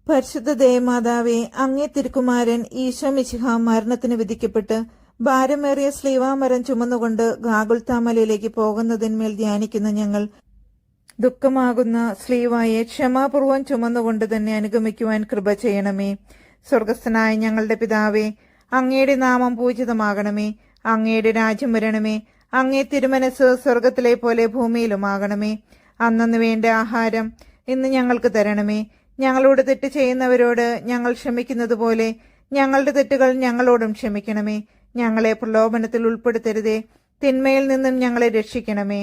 പരിശുദ്ധ ദേവമാതാവേ, അങ്ങേ തിരുക്കുമാരൻ ഈശോ മിശിഹ മരണത്തിന് വിധിക്കപ്പെട്ട് ഭാരമേറിയ സ്ലീവാമരം ചുമന്നുകൊണ്ട് ഗാഗുൽത്താമലയിലേക്ക് പോകുന്നതിന്മേൽ ധ്യാനിക്കുന്ന ഞങ്ങൾ ദുഃഖമാകുന്ന സ്ലീവായെ ക്ഷമാപൂർവം ചുമന്നുകൊണ്ട് തന്നെ അനുഗമിക്കുവാൻ കൃപ ചെയ്യണമേ. സ്വർഗസ്ഥനായ ഞങ്ങളുടെ പിതാവേ, അങ്ങയുടെ നാമം പൂജിതമാകണമേ. അങ്ങയുടെ രാജ്യം വരണമേ. അങ്ങേ തിരുമനസ് സ്വർഗത്തിലെ പോലെ ഭൂമിയിലുമാകണമേ. അന്നന്ന് വേണ്ട ആഹാരം ഇന്ന് ഞങ്ങൾക്ക് തരണമേ. ഞങ്ങളോട് തെറ്റ് ചെയ്യുന്നവരോട് ഞങ്ങൾ ക്ഷമിക്കുന്നത് പോലെ ഞങ്ങളുടെ തെറ്റുകൾ ഞങ്ങളോടും ക്ഷമിക്കണമേ. ഞങ്ങളെ പ്രലോഭനത്തിൽ ഉൾപ്പെടുത്തരുതേ, തിന്മയിൽ നിന്നും ഞങ്ങളെ രക്ഷിക്കണമേ.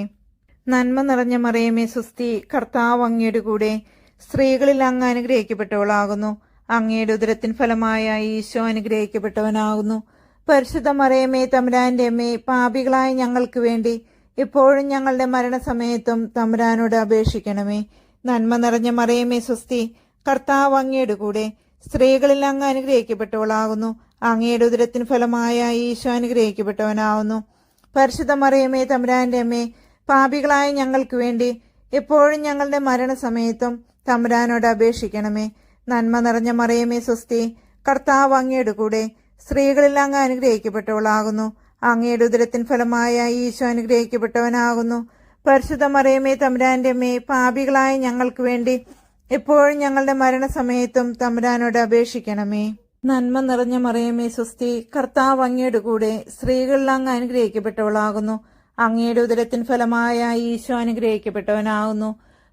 നന്മ നിറഞ്ഞ മറിയമേ സ്വസ്തി, കർത്താവ് അങ്ങയുടെ കൂടെ സ്ത്രീകളിൽ അങ്ങ് അനുഗ്രഹിക്കപ്പെട്ടവളാകുന്നു. അങ്ങയുടെ ഉദരത്തിൻ ഫലമായ ഈശോ അനുഗ്രഹിക്കപ്പെട്ടവനാകുന്നു. പരിശുദ്ധ മറിയമേ തമ്പുരാന്റെ അമ്മേ, പാപികളായ ഞങ്ങൾക്ക് വേണ്ടി ഇപ്പോഴും ഞങ്ങളുടെ മരണസമയത്തും തമ്പുരാനോട് അപേക്ഷിക്കണമേ. നന്മ നിറഞ്ഞ മറിയമേ സ്വസ്തി, കർത്താവ് അങ്ങയുടെ കൂടെ സ്ത്രീകളിൽ അങ്ങ് അനുഗ്രഹിക്കപ്പെട്ടവളാകുന്നു. അങ്ങയുടെ ഉദരത്തിൻ ഫലമായ ഈശോ അനുഗ്രഹിക്കപ്പെട്ടവനാകുന്നു. പരിശുദ്ധ മറിയമേ തമ്പുരാന്റെ അമ്മേ, പാപികളായ ഞങ്ങൾക്ക് വേണ്ടി എപ്പോഴും ഞങ്ങളുടെ മരണസമയത്തും തമ്പുരാനോട് അപേക്ഷിക്കണമേ. നന്മ നിറഞ്ഞ മറിയമേ സ്വസ്തി, കർത്താവ് അങ്ങയുടെ കൂടെ സ്ത്രീകളിൽ അങ്ങ് അനുഗ്രഹിക്കപ്പെട്ടവളാകുന്നു. അങ്ങയുടെ ഉദരത്തിൻ ഫലമായ ഈശോ അനുഗ്രഹിക്കപ്പെട്ടവനാകുന്നു. പരിശുദ്ധ മറിയമേ തമ്പുരാന്റെ അമ്മേ, പാപികളായ ഞങ്ങൾക്ക് വേണ്ടി എപ്പോഴും ഞങ്ങളുടെ മരണസമയത്തും തമ്പുരാനോട് അപേക്ഷിക്കണമേ. നന്മ നിറഞ്ഞ മറിയമേ സ്വസ്തി, കർത്താവ് അങ്ങയുടെ കൂടെ സ്ത്രീകളിൽ അങ്ങ് അനുഗ്രഹിക്കപ്പെട്ടവളാകുന്നു. അങ്ങയുടെ ഉദരത്തിൻ ഫലമായ ഈശോ അനുഗ്രഹിക്കപ്പെട്ടവനാകുന്നു.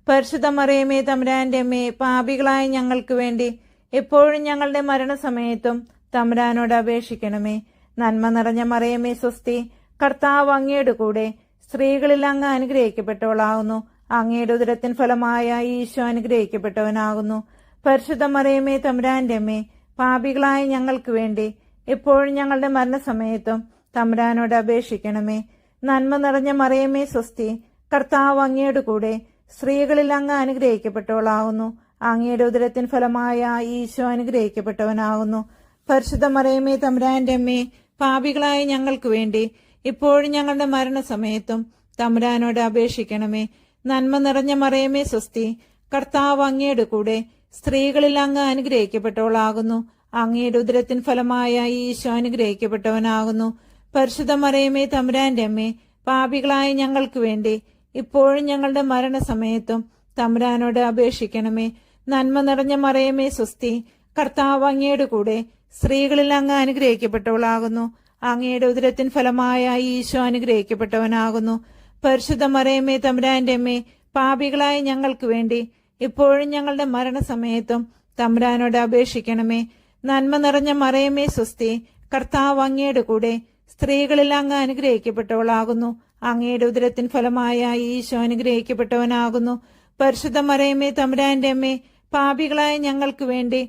പരിശുദ്ധ മറിയമേ തമ്പുരാന്റെ അമ്മേ, പാപികളായ ഞങ്ങൾക്ക് വേണ്ടി എപ്പോഴും ഞങ്ങളുടെ മരണസമയത്തും തമ്പുരാനോട് അപേക്ഷിക്കണമേ. നന്മ നിറഞ്ഞ മറിയമേ സ്വസ്തി, കർത്താവ് അങ്ങയുടെ കൂടെ സ്ത്രീകളിൽ അങ്ങ് അനുഗ്രഹിക്കപ്പെട്ടവളാകുന്നു. അങ്ങയുടെ ഉദരത്തിൻ ഫലമായ ഈശോ അനുഗ്രഹിക്കപ്പെട്ടവനാകുന്നു. പരിശുദ്ധ മറിയമേ തമ്പുരാന്റെ അമ്മേ, പാപികളായ ഞങ്ങൾക്ക് വേണ്ടി എപ്പോഴും ഞങ്ങളുടെ മരണസമയത്തും തമ്പുരാനോട് അപേക്ഷിക്കണമേ. നന്മ നിറഞ്ഞ മറിയമേ സ്വസ്തി, കർത്താവ് അങ്ങയുടെ കൂടെ സ്ത്രീകളിൽ അങ്ങ് അനുഗ്രഹിക്കപ്പെട്ടവളാകുന്നു. അങ്ങയുടെ ഉദരത്തിൻ ഫലമായ ഈശോ അനുഗ്രഹിക്കപ്പെട്ടവനാകുന്നു. പരിശുദ്ധ മറിയമേ തമ്പുരാന്റെ അമ്മേ, പാപികളായ ഞങ്ങൾക്ക് വേണ്ടി ഇപ്പോഴും ഞങ്ങളുടെ മരണസമയത്തും തമ്പുരാനോട് അപേക്ഷിക്കണമേ. നന്മ നിറഞ്ഞ മറിയമേ സ്വസ്തി, കർത്താവ് അങ്ങയുടെ കൂടെ സ്ത്രീകളിൽ അങ്ങ് അനുഗ്രഹിക്കപ്പെട്ടവളാകുന്നു. അങ്ങയുടെ ഉദരത്തിൻ ഫലമായ ഈശോ അനുഗ്രഹിക്കപ്പെട്ടവനാകുന്നു. പരിശുദ്ധ മറിയമേ തമ്പുരാന്റെ അമ്മേ, പാപികളായ ഞങ്ങൾക്ക് വേണ്ടി ഇപ്പോഴും ഞങ്ങളുടെ മരണസമയത്തും തമ്പുരാനോട് അപേക്ഷിക്കണമേ. നന്മ നിറഞ്ഞ മറിയമേ സ്വസ്തി, കർത്താവ് അങ്ങയുടെ കൂടെ സ്ത്രീകളിൽ അങ്ങ് അനുഗ്രഹിക്കപ്പെട്ടവളാകുന്നു. അങ്ങയുടെ ഉദരത്തിൻ ഫലമായ ഈശോ അനുഗ്രഹിക്കപ്പെട്ടവനാകുന്നു. പരിശുദ്ധ മറിയമേ തമ്പുരാന്റെ അമ്മേ, പാപികളായ ഞങ്ങൾക്ക് വേണ്ടി ഇപ്പോഴും ഞങ്ങളുടെ മരണസമയത്തും തമ്പുരാനോട് അപേക്ഷിക്കണമേ. നന്മ നിറഞ്ഞ മറിയമേ സ്വസ്തി, കർത്താവ് അങ്ങയുടെ കൂടെ സ്ത്രീകളിൽ അങ്ങ് അനുഗ്രഹിക്കപ്പെട്ടവളാകുന്നു. അങ്ങയുടെ ഉദരത്തിൻ ഫലമായ ഈശോ അനുഗ്രഹിക്കപ്പെട്ടവനാകുന്നു. പരിശുദ്ധ മറിയമേ തമ്പുരാന്റെ അമ്മേ, പാപികളായ ഞങ്ങൾക്ക് വേണ്ടി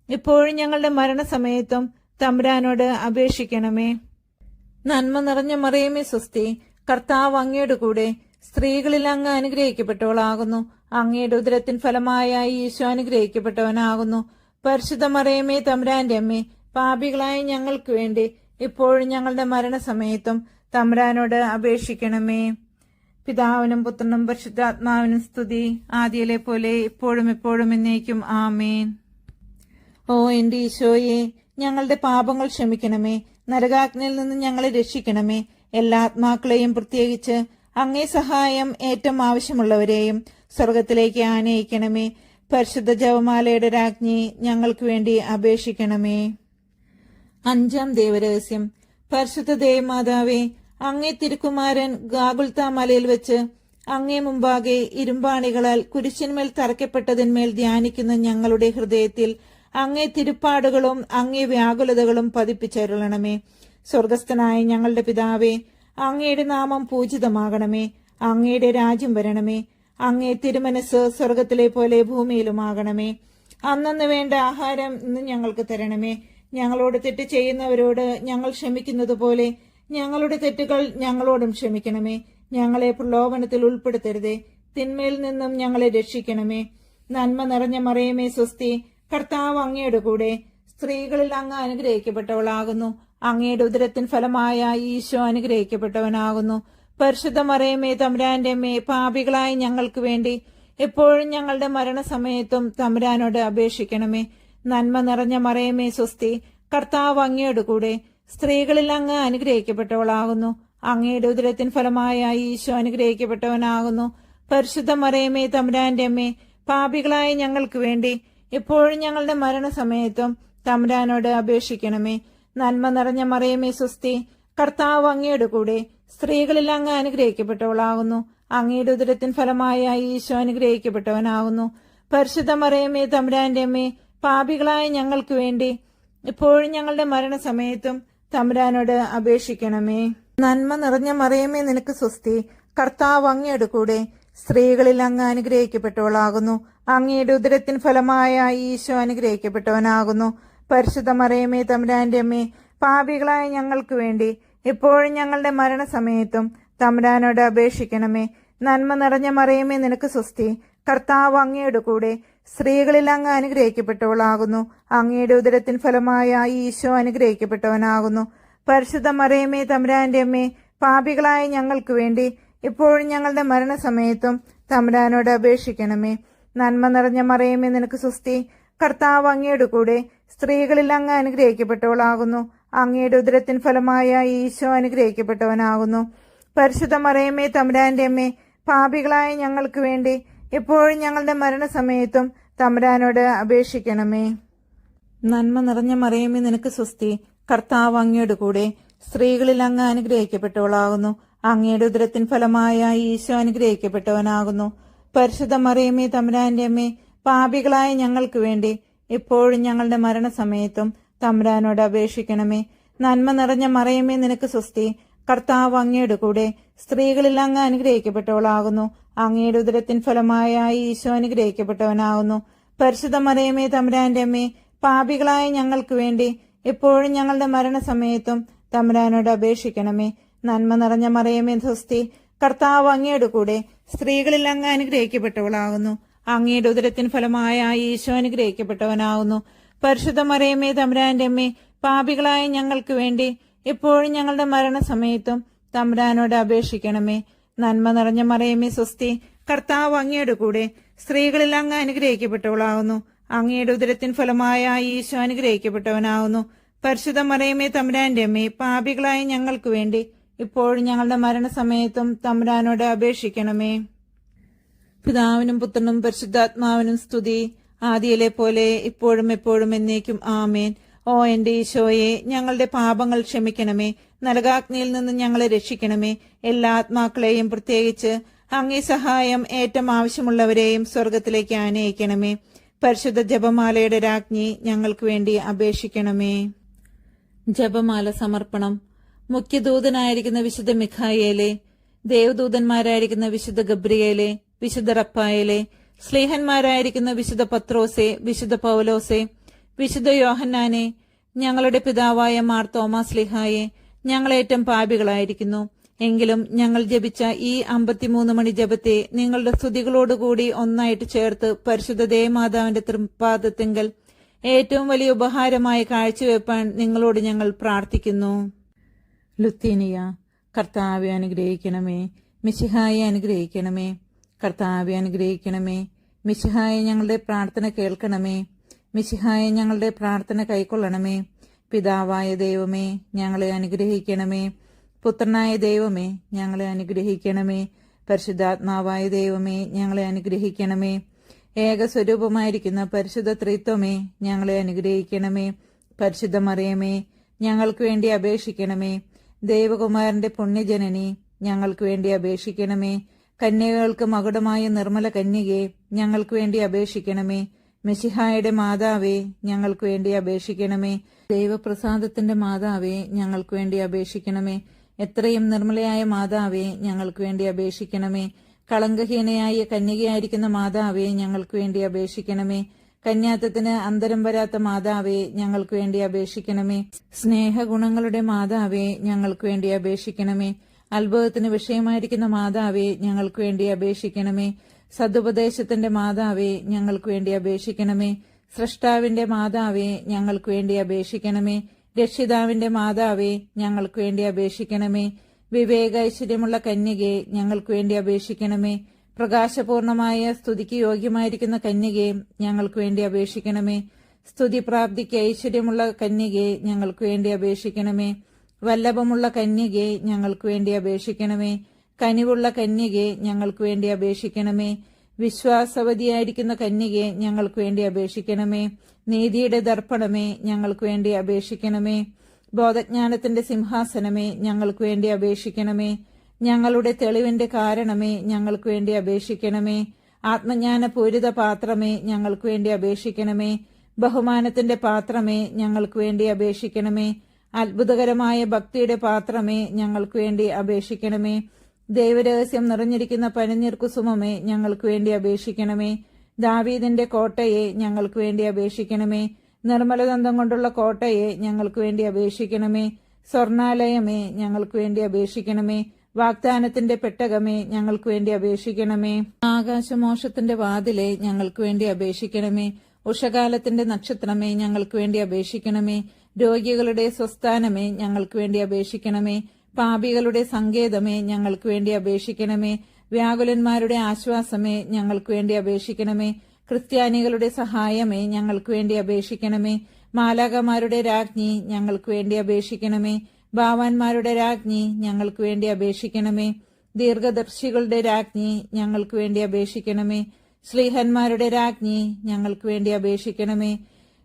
ഇപ്പോഴും ഞങ്ങളുടെ മരണസമയത്തും തമ്പുരാനോട് അപേക്ഷിക്കണമേ. നന്മ നിറഞ്ഞ മറിയമേ സ്വസ്തി, കർത്താവ് അങ്ങയുടെ കൂടെ സ്ത്രീകളിൽ അങ്ങ് അനുഗ്രഹിക്കപ്പെട്ടവളാകുന്നു. അങ്ങയുടെ ഉദരത്തിൻ ഫലമായ ഈശോ അനുഗ്രഹിക്കപ്പെട്ടവനാകുന്നു. പരിശുദ്ധ മറിയമേ തമ്പുരാന്റെ അമ്മേ, പാപികളായ ഞങ്ങൾക്ക് വേണ്ടി ഇപ്പോഴും ഞങ്ങളുടെ മരണസമയത്തും തമ്പുരാനോട് അപേക്ഷിക്കണമേ. പിതാവിനും പുത്രനും പരിശുദ്ധാത്മാവിനും സ്തുതി, ആദിയിലെ പോലെ ഇപ്പോഴും എപ്പോഴും എന്നേക്കും ആമേൻ. ഓ എന്റെ ഈശോയെ, ഞങ്ങളുടെ പാപങ്ങൾ ക്ഷമിക്കണമേ. നരകാഗ്നിയിൽ നിന്ന് ഞങ്ങളെ രക്ഷിക്കണമേ. എല്ലാ ആത്മാക്കളെയും, പ്രത്യേകിച്ച് അങ്ങേ സഹായം ഏറ്റവും ആവശ്യമുള്ളവരെയും സ്വർഗത്തിലേക്ക് ആനയിക്കണമേ. പരിശുദ്ധ ജപമാലയുടെ രാജ്ഞി, ഞങ്ങൾക്ക് വേണ്ടി അപേക്ഷിക്കണമേ. 5-ാം ദൈവരഹസ്യം. പരിശുദ്ധ ദേവമാതാവേ, അങ്ങേ തിരുക്കുമാരൻ ഗാഗുൽത്ത മലയിൽ വെച്ച് അങ്ങേ മുമ്പാകെ ഇരുമ്പാണികളാൽ കുരിശിന്മേൽ തറയ്ക്കപ്പെട്ടതിന്മേൽ ധ്യാനിക്കുന്ന ഞങ്ങളുടെ ഹൃദയത്തിൽ അങ്ങേ തിരുപ്പാടുകളും അങ്ങേ വ്യാകുലതകളും പതിപ്പിച്ചരുളണമേ. സ്വർഗസ്ഥനായ ഞങ്ങളുടെ പിതാവേ, അങ്ങയുടെ നാമം പൂജിതമാകണമേ. അങ്ങയുടെ രാജ്യം വരണമേ. അങ്ങേ തിരുമനസ് സ്വർഗത്തിലെ പോലെ ഭൂമിയിലുമാകണമേ. അന്നന്ന് വേണ്ട ആഹാരം ഇന്ന് ഞങ്ങൾക്ക് തരണമേ. ഞങ്ങളോട് തെറ്റ് ചെയ്യുന്നവരോട് ഞങ്ങൾ ക്ഷമിക്കുന്നത് പോലെ ഞങ്ങളുടെ തെറ്റുകൾ ഞങ്ങളോടും ക്ഷമിക്കണമേ. ഞങ്ങളെ പ്രലോഭനത്തിൽ ഉൾപ്പെടുത്തരുതേ, തിന്മയിൽ നിന്നും ഞങ്ങളെ രക്ഷിക്കണമേ. നന്മ നിറഞ്ഞ മറിയമേ സ്വസ്തി, കർത്താവ് അങ്ങയുടെ കൂടെ സ്ത്രീകളിൽ അങ്ങ് അനുഗ്രഹിക്കപ്പെട്ടവളാകുന്നു. അങ്ങയുടെ ഉദരത്തിൻ ഫലമായ ഈശോ അനുഗ്രഹിക്കപ്പെട്ടവനാകുന്നു. പരിശുദ്ധ മറിയമേ തമ്പുരാന്റെ അമ്മേ, പാപികളായ ഞങ്ങൾക്ക് വേണ്ടി എപ്പോഴും ഞങ്ങളുടെ മരണസമയത്തും തമ്പുരാനോട് അപേക്ഷിക്കണമേ. നന്മ നിറഞ്ഞ മറിയമേ സ്വസ്തി, കർത്താവ് അങ്ങയുടെ കൂടെ സ്ത്രീകളിൽ അങ്ങ് അനുഗ്രഹിക്കപ്പെട്ടവളാകുന്നു. അങ്ങയുടെ ഉദരത്തിൻ ഫലമായ ഈശോ അനുഗ്രഹിക്കപ്പെട്ടവനാകുന്നു. പരിശുദ്ധ മറിയമേ തമ്പുരാന്റെ അമ്മേ, പാപികളായ ഞങ്ങൾക്ക് വേണ്ടി എപ്പോഴും ഞങ്ങളുടെ മരണസമയത്തും തമ്പുരാനോട് അപേക്ഷിക്കണമേ. നന്മ നിറഞ്ഞ മറിയമേ സ്വസ്തി, കർത്താവ് അങ്ങയുടെ കൂടെ സ്ത്രീകളിൽ അങ്ങ് അനുഗ്രഹിക്കപ്പെട്ടവളാകുന്നു. അങ്ങയുടെ ഉദരത്തിൻ ഫലമായ ഈശോ അനുഗ്രഹിക്കപ്പെട്ടവനാകുന്നു. പരിശുദ്ധ മറിയമേ തമ്പുരാന്റെ അമ്മേ, പാപികളായ ഞങ്ങൾക്ക് വേണ്ടി ഇപ്പോഴും ഞങ്ങളുടെ മരണസമയത്തും തമ്പുരാനോട് അപേക്ഷിക്കണമേ. നന്മ നിറഞ്ഞ മറിയമേ നിനക്ക് സ്വസ്തി, കർത്താവ് അങ്ങയുടെ കൂടെ സ്ത്രീകളിൽ അങ്ങ് അനുഗ്രഹിക്കപ്പെട്ടവളാകുന്നു. അങ്ങയുടെ ഉദരത്തിൻ ഫലമായ ഈശോ അനുഗ്രഹിക്കപ്പെട്ടവനാകുന്നു. പരിശുദ്ധ മറിയമേ തമ്പുരാന്റെ അമ്മേ, പാപികളായ ഞങ്ങൾക്ക് വേണ്ടി എപ്പോഴും ഞങ്ങളുടെ മരണസമയത്തും തമ്പുരാനോട് അപേക്ഷിക്കണമേ. നന്മ നിറഞ്ഞ മറിയമേ നിനക്ക് സ്വസ്തി, കർത്താവ് അങ്ങയുടെ കൂടെ സ്ത്രീകളിൽ അങ്ങ് അനുഗ്രഹിക്കപ്പെട്ടവളാകുന്നു. അങ്ങയുടെ ഉദരത്തിൻ ഫലമായ ഈശോ അനുഗ്രഹിക്കപ്പെട്ടവനാകുന്നു. പരിശുദ്ധ മറിയമേ തമ്പുരാന്റെ അമ്മേ, പാപികളായ ഞങ്ങൾക്ക് വേണ്ടി ഇപ്പോഴും ഞങ്ങളുടെ മരണസമയത്തും തമ്പുരാനോട് അപേക്ഷിക്കണമേ. നന്മ നിറഞ്ഞ മറിയമേ നിനക്ക് സ്വസ്തി, കർത്താവ് അങ്ങയുടെ കൂടെ സ്ത്രീകളിൽ അങ്ങ് അനുഗ്രഹിക്കപ്പെട്ടവളാകുന്നു. അങ്ങയുടെ ഉദരത്തിൻ ഫലമായ ഈശോ അനുഗ്രഹിക്കപ്പെട്ടവനാകുന്നു. പരിശുദ്ധ മറിയമേ തമ്പുരാന്റെ അമ്മേ, പാപികളായ ഞങ്ങൾക്ക് വേണ്ടി എപ്പോഴും ഞങ്ങളുടെ മരണസമയത്തും തമ്പുരാനോട് അപേക്ഷിക്കണമേ. നന്മ നിറഞ്ഞ മറിയമേ നിനക്ക് സ്വസ്തി, കർത്താവ് അങ്ങയുടെ കൂടെ സ്ത്രീകളിൽ അങ്ങ് അനുഗ്രഹിക്കപ്പെട്ടവളാകുന്നു. അങ്ങയുടെ ഉദരത്തിൻ ഫലമായ ഈശോ അനുഗ്രഹിക്കപ്പെട്ടവനാകുന്നു. പരിശുദ്ധ മറിയമേ തമ്പുരാന്റെ അമ്മേ, പാപികളായ ഞങ്ങൾക്ക് വേണ്ടി എപ്പോഴും ഞങ്ങളുടെ മരണസമയത്തും തമ്പുരാനോട് അപേക്ഷിക്കണമേ. നന്മ നിറഞ്ഞ മറിയമേ നിനക്ക് സ്വസ്തി, കർത്താവ് അങ്ങയുടെ കൂടെ സ്ത്രീകളിൽ അങ്ങ് അനുഗ്രഹിക്കപ്പെട്ടവളാകുന്നു. അങ്ങയുടെ ഉദരത്തിൻ ഫലമായ ഈശോ അനുഗ്രഹിക്കപ്പെട്ടവനാകുന്നു. പരിശുദ്ധ മറിയമേ തമ്പുരാന്റെ അമ്മേ, പാപികളായ ഞങ്ങൾക്ക് വേണ്ടി എപ്പോഴും ഞങ്ങളുടെ മരണസമയത്തും തമ്പുരാനോട് അപേക്ഷിക്കണമേ. നന്മ നിറഞ്ഞ മറിയമേ സ്വസ്തി, കർത്താവ് അങ്ങയുടെ കൂടെ സ്ത്രീകളിൽ അങ്ങ് അനുഗ്രഹിക്കപ്പെട്ടവളാകുന്നു. അങ്ങയുടെ ഉദരത്തിൻ ഫലമായ ഈശോ അനുഗ്രഹിക്കപ്പെട്ടവനാകുന്നു. പരിശുദ്ധ മറിയമേ തമ്പുരാന്റെ അമ്മേ, പാപികളായ ഞങ്ങൾക്ക് വേണ്ടി എപ്പോഴും ഞങ്ങളുടെ മരണസമയത്തും തമ്പുരാനോട് അപേക്ഷിക്കണമേ. നന്മ നിറഞ്ഞ മറിയമേ സ്വസ്തി, കർത്താവ് അങ്ങയുടെ കൂടെ സ്ത്രീകളിൽ അങ്ങ് അനുഗ്രഹിക്കപ്പെട്ടവളാകുന്നു. അങ്ങയുടെ ഉദരത്തിൻ ഫലമായ ഈശോ അനുഗ്രഹിക്കപ്പെട്ടവനാകുന്നു. പരിശുദ്ധ മറിയമേ തമ്പുരാന്റെ അമ്മേ, പാപികളായ ഞങ്ങൾക്ക് വേണ്ടി ഇപ്പോഴും ഞങ്ങളുടെ മരണസമയത്തും തമ്പുരാനോട് അപേക്ഷിക്കണമേ. പിതാവിനും പുത്രനും പരിശുദ്ധാത്മാവിനും സ്തുതി, ആദിയിലെ പോലെ ഇപ്പോഴും എപ്പോഴും എന്നേക്കും ആമേൻ. ഓ എന്റെ ഈശോയെ, ഞങ്ങളുടെ പാപങ്ങൾ ക്ഷമിക്കണമേ. നരകാഗ്നിയിൽ നിന്ന് ഞങ്ങളെ രക്ഷിക്കണമേ. എല്ലാ ആത്മാക്കളെയും, പ്രത്യേകിച്ച് അങ്ങേ സഹായം ഏറ്റവും ആവശ്യമുള്ളവരെയും സ്വർഗത്തിലേക്ക് ആനയിക്കണമേ. പരിശുദ്ധ ജപമാലയുടെ രാജ്ഞി, ഞങ്ങൾക്ക് വേണ്ടി അപേക്ഷിക്കണമേ. ജപമാല സമർപ്പണം. മുഖ്യദൂതനായിരിക്കുന്ന വിശുദ്ധ മിഖായേലെ, ദേവദൂതന്മാരായിരിക്കുന്ന വിശുദ്ധ ഗബ്രിയേലെ, വിശുദ്ധ റപ്പായേലെ, സ്ലീഹന്മാരായിരിക്കുന്ന വിശുദ്ധ പത്രോസെ, വിശുദ്ധ പൗലോസെ, വിശുദ്ധ യോഹന്നാനെ, ഞങ്ങളുടെ പിതാവായ മാർ തോമാസ് സ്ലീഹായെ, ഞങ്ങളേറ്റം പാപികളായിരിക്കുന്നു. എങ്കിലും ഞങ്ങൾ ജപിച്ച ഈ 53 മണി ജപത്തെ നിങ്ങളുടെ സ്തുതികളോടുകൂടി ഒന്നായിട്ട് ചേർത്ത് പരിശുദ്ധ ദേവമാതാവിന്റെ തൃപ്പാദത്തിങ്കൽ ഏറ്റവും വലിയ ഉപഹാരമായി കാഴ്ചവെപ്പാൻ നിങ്ങളോട് ഞങ്ങൾ പ്രാർത്ഥിക്കുന്നു. ലുത്തീനിയ. കർത്താവെ അനുഗ്രഹിക്കണമേ. മിശിഹായെ അനുഗ്രഹിക്കണമേ. കർത്താവെ അനുഗ്രഹിക്കണമേ. മിശിഹായെ ഞങ്ങളുടെ പ്രാർത്ഥന കേൾക്കണമേ. മിശിഹായെ ഞങ്ങളുടെ പ്രാർത്ഥന കൈക്കൊള്ളണമേ. പിതാവായ ദൈവമേ, ഞങ്ങളെ അനുഗ്രഹിക്കണമേ. പുത്രനായ ദൈവമേ, ഞങ്ങളെ അനുഗ്രഹിക്കണമേ. പരിശുദ്ധാത്മാവായ ദൈവമേ, ഞങ്ങളെ അനുഗ്രഹിക്കണമേ. ഏകസ്വരൂപമായിരിക്കുന്ന പരിശുദ്ധ ത്രിത്വമേ, ഞങ്ങളെ അനുഗ്രഹിക്കണമേ. പരിശുദ്ധ മറിയമേ, ഞങ്ങൾക്ക് വേണ്ടി അപേക്ഷിക്കണമേ. ദേവകുമാരന്റെ പുണ്യജനനി, ഞങ്ങൾക്ക് വേണ്ടി അപേക്ഷിക്കണമേ. കന്യകൾക്ക് മകുടമായ നിർമ്മല കന്യകെ, ഞങ്ങൾക്ക് വേണ്ടി അപേക്ഷിക്കണമേ. മെശിഹായുടെ മാതാവേ, ഞങ്ങൾക്ക് വേണ്ടി അപേക്ഷിക്കണമേ. ദൈവപ്രസാദത്തിന്റെ മാതാവേ, ഞങ്ങൾക്ക് വേണ്ടി അപേക്ഷിക്കണമേ. എത്രയും നിർമ്മലയായ മാതാവേ, ഞങ്ങൾക്ക് വേണ്ടി അപേക്ഷിക്കണമേ. കളങ്കഹീനയായ കന്യകയായിരിക്കുന്ന മാതാവേ, ഞങ്ങൾക്ക് വേണ്ടി അപേക്ഷിക്കണമേ. കന്യാത്വത്തിന് അന്തരം വരാത്ത മാതാവേ, ഞങ്ങൾക്ക് വേണ്ടി അപേക്ഷിക്കണമേ. സ്നേഹഗുണങ്ങളുടെ മാതാവേ, ഞങ്ങൾക്ക് വേണ്ടി അപേക്ഷിക്കണമേ. അത്ഭുതത്തിന് വിഷയമായിരിക്കുന്ന മാതാവേ, ഞങ്ങൾക്ക് വേണ്ടി അപേക്ഷിക്കണമേ. സതുപദേശത്തിന്റെ മാതാവേ, ഞങ്ങൾക്ക് വേണ്ടി അപേക്ഷിക്കണമേ. സ്രഷ്ടാവിന്റെ മാതാവേ, ഞങ്ങൾക്ക് വേണ്ടി അപേക്ഷിക്കണമേ. രക്ഷിതാവിന്റെ മാതാവേ, ഞങ്ങൾക്ക് വേണ്ടി അപേക്ഷിക്കണമേ. വിവേകൈശ്വര്യമുള്ള കന്യകെ, ഞങ്ങൾക്ക് വേണ്ടി അപേക്ഷിക്കണമേ. പ്രകാശപൂർണമായ സ്തുതിക്ക് യോഗ്യമായിരിക്കുന്ന കന്യകെ, ഞങ്ങൾക്ക് വേണ്ടി അപേക്ഷിക്കണമേ. സ്തുതിപ്രാപ്തിക്ക് ഐശ്വര്യമുള്ള കന്യകെ, ഞങ്ങൾക്ക് വേണ്ടി അപേക്ഷിക്കണമേ. വല്ലഭമുള്ള കന്യകെ, ഞങ്ങൾക്ക് വേണ്ടി അപേക്ഷിക്കണമേ. കനിവുള്ള കന്യകെ, ഞങ്ങൾക്ക് വേണ്ടി അപേക്ഷിക്കണമേ. വിശ്വാസവതിയായിരിക്കുന്ന കന്യകെ, ഞങ്ങൾക്ക് വേണ്ടി അപേക്ഷിക്കണമേ. നീതിയുടെ ദർപ്പണമേ, ഞങ്ങൾക്ക് വേണ്ടി അപേക്ഷിക്കണമേ. ബോധജ്ഞാനത്തിന്റെ സിംഹാസനമേ, ഞങ്ങൾക്ക് വേണ്ടി അപേക്ഷിക്കണമേ. ഞങ്ങളുടെ തെളിവിന്റെ കാരണമേ, ഞങ്ങൾക്ക് വേണ്ടി അപേക്ഷിക്കണമേ. ആത്മജ്ഞാനപൂരിത പാത്രമേ, ഞങ്ങൾക്ക് വേണ്ടി അപേക്ഷിക്കണമേ. ബഹുമാനത്തിന്റെ പാത്രമേ, ഞങ്ങൾക്ക് വേണ്ടി അപേക്ഷിക്കണമേ. അത്ഭുതകരമായ ഭക്തിയുടെ പാത്രമേ, ഞങ്ങൾക്ക് വേണ്ടി അപേക്ഷിക്കണമേ. ദൈവരഹസ്യം നിറഞ്ഞിരിക്കുന്ന പനിനീർ കുസുമമേ, ഞങ്ങൾക്ക് വേണ്ടി അപേക്ഷിക്കണമേ. ദാവീദിന്റെ കോട്ടയെ, ഞങ്ങൾക്ക് വേണ്ടി അപേക്ഷിക്കണമേ. നിർമ്മലദന്തം കൊണ്ടുള്ള കോട്ടയെ, ഞങ്ങൾക്ക് വേണ്ടി അപേക്ഷിക്കണമേ. സ്വർണാലയമേ, ഞങ്ങൾക്ക് വേണ്ടി അപേക്ഷിക്കണമേ. വാഗ്ദാനത്തിന്റെ പെട്ടകമേ, ഞങ്ങൾക്ക് വേണ്ടി അപേക്ഷിക്കണമേ. ആകാശമോക്ഷത്തിന്റെ വാതിലെ, ഞങ്ങൾക്ക് വേണ്ടി അപേക്ഷിക്കണമേ. ഉഷകാലത്തിന്റെ നക്ഷത്രമേ, ഞങ്ങൾക്ക് വേണ്ടി അപേക്ഷിക്കണമേ. രോഗികളുടെ സ്വസ്ഥാനമേ, ഞങ്ങൾക്ക് വേണ്ടി അപേക്ഷിക്കണമേ. പാപികളുടെ സങ്കേതമേ, ഞങ്ങൾക്ക് വേണ്ടി അപേക്ഷിക്കണമേ. വ്യാകുലന്മാരുടെ ആശ്വാസമേ, ഞങ്ങൾക്ക് വേണ്ടി അപേക്ഷിക്കണമേ. ക്രിസ്ത്യാനികളുടെ സഹായമേ, ഞങ്ങൾക്ക് വേണ്ടി അപേക്ഷിക്കണമേ. മാലാകമാരുടെ രാജ്ഞി, ഞങ്ങൾക്ക് വേണ്ടി അപേക്ഷിക്കണമേ. ഭാവാന്മാരുടെ രാജ്ഞി, ഞങ്ങൾക്ക് വേണ്ടി അപേക്ഷിക്കണമേ. ദീർഘദർശികളുടെ രാജ്ഞി, ഞങ്ങൾക്ക് വേണ്ടി അപേക്ഷിക്കണമേ. ശ്ലീഹന്മാരുടെ രാജ്ഞി, ഞങ്ങൾക്ക് വേണ്ടി അപേക്ഷിക്കണമേ.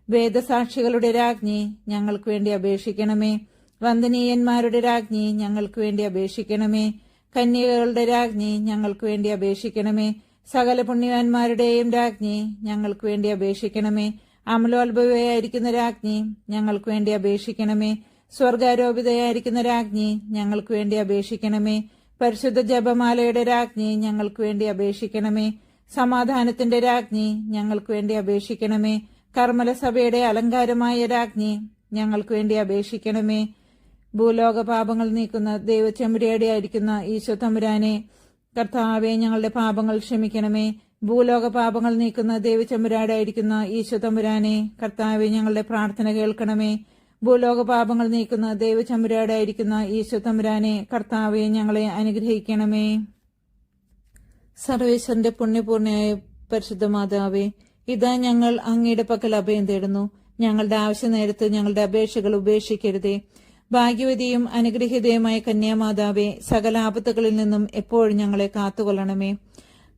വേദസാക്ഷികളുടെ രാജ്ഞി, ഞങ്ങൾക്ക് വേണ്ടി അപേക്ഷിക്കണമേ. വന്ദനീയന്മാരുടെ രാജ്ഞി, ഞങ്ങൾക്ക് വേണ്ടി അപേക്ഷിക്കണമേ. കന്യകകളുടെ രാജ്ഞി, ഞങ്ങൾക്ക് വേണ്ടി അപേക്ഷിക്കണമേ. സകല പുണ്യവാന്മാരുടെയും രാജ്ഞി, ഞങ്ങൾക്ക് വേണ്ടി അപേക്ഷിക്കണമേ. അമലോത്ഭവയായിരിക്കുന്ന രാജ്ഞി, ഞങ്ങൾക്ക് വേണ്ടി അപേക്ഷിക്കണമേ. സ്വർഗാരോപിതയായിരിക്കുന്ന രാജ്ഞി, ഞങ്ങൾക്ക് വേണ്ടി അപേക്ഷിക്കണമേ. പരിശുദ്ധ ജപമാലയുടെ രാജ്ഞി, ഞങ്ങൾക്ക് വേണ്ടി അപേക്ഷിക്കണമേ. സമാധാനത്തിന്റെ രാജ്ഞി, ഞങ്ങൾക്ക് വേണ്ടി അപേക്ഷിക്കണമേ. കർമ്മലസഭയുടെ അലങ്കാരമായ രാജ്ഞി, ഞങ്ങൾക്ക് വേണ്ടി അപേക്ഷിക്കണമേ. ഭൂലോക പാപങ്ങൾ നീക്കുന്ന ദൈവചെമ്പുരാടി ആയിരിക്കുന്ന ഈശോ തമ്പുരാനെ, കർത്താവെ, ഞങ്ങളുടെ പാപങ്ങൾ ക്ഷമിക്കണമേ. ഭൂലോക പാപങ്ങൾ നീക്കുന്ന ദൈവചെമ്പുരാടായിരിക്കുന്ന ഈശോ തമ്പുരാനെ, കർത്താവെ, ഞങ്ങളുടെ പ്രാർത്ഥന കേൾക്കണമേ. ഭൂലോക പാപങ്ങൾ നീക്കുന്ന ദൈവചെമ്പുരാടായിരിക്കുന്ന ഈശോ തമ്പുരാനെ, കർത്താവെ, ഞങ്ങളെ അനുഗ്രഹിക്കണമേ. സർവേശ്വരന്റെ പുണ്യപൂർണ്ണയായ പരിശുദ്ധ മാതാവേ, ഇതാ ഞങ്ങൾ അങ്ങയുടെ പക്കൽ അഭയം തേടുന്നു. ഞങ്ങളുടെ ആവശ്യ നേരത്ത് ഞങ്ങളുടെ അപേക്ഷകൾ ഉപേക്ഷിക്കരുതേ. ഭാഗ്യവതിയും അനുഗ്രഹീതയുമായ കന്യാമാതാവേ, സകല ആപത്തുകളിൽ നിന്നും എപ്പോഴും ഞങ്ങളെ കാത്തുകൊള്ളണമേ.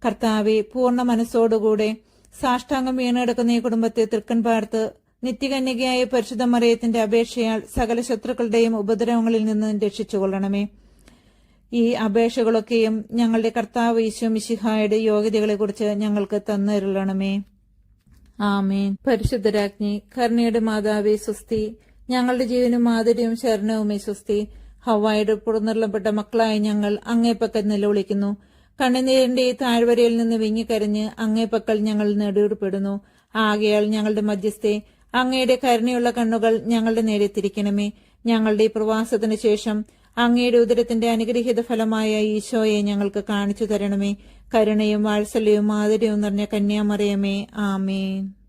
കർത്താവെ, പൂർണ്ണ മനസ്സോടുകൂടെ സാഷ്ടാംഗം വീണെടുക്കുന്ന ഈ കുടുംബത്തെ തൃക്കൺ പാർത്ത് നിത്യകന്യകയായ പരിശുദ്ധ മറിയത്തിന്റെ അപേക്ഷയാൽ സകല ശത്രുക്കളുടെയും ഉപദ്രവങ്ങളിൽ നിന്ന് രക്ഷിച്ചുകൊള്ളണമേ. ഈ അപേക്ഷകളൊക്കെയും ഞങ്ങളുടെ കർത്താവ് ഈശോ മിശിഹായുടെ യോഗ്യതകളെക്കുറിച്ച് ഞങ്ങൾക്ക് തന്നരുളണമേ. ആമേൻ. പരിശുദ്ധരാജ്ഞി, കരുണയുടെ മാതാവേ സ്വസ്തി. ഞങ്ങളുടെ ജീവനും മാധുര്യവും ശരണവുമേ സ്വസ്തി. ഹവ്വായുടെ പുറന്തള്ളപ്പെട്ട മക്കളായ ഞങ്ങൾ അങ്ങേപ്പക്കൽ നിലവിളിക്കുന്നു. കണ്ണുനീരിന്റെ ഈ താഴ്വരയിൽ നിന്ന് വിങ്ങിക്കരഞ്ഞ് അങ്ങേപ്പക്കൽ ഞങ്ങൾ നെടുവിടുപ്പെടുന്നു. ആകയാൽ ഞങ്ങളുടെ മധ്യസ്ഥെ, അങ്ങയുടെ കരുണയുള്ള കണ്ണുകൾ ഞങ്ങളുടെ നേരെ തിരിക്കണമേ. ഞങ്ങളുടെ ഈ പ്രവാസത്തിനു ശേഷം അങ്ങയുടെ ഉദരത്തിന്റെ അനുഗ്രഹീത ഫലമായ ഈശോയെ ഞങ്ങൾക്ക് കാണിച്ചു തരണമേ. കരുണയും വാത്സല്യവും മാധുര്യവും നിറഞ്ഞ കന്യാമറിയമേ, ആമേൻ.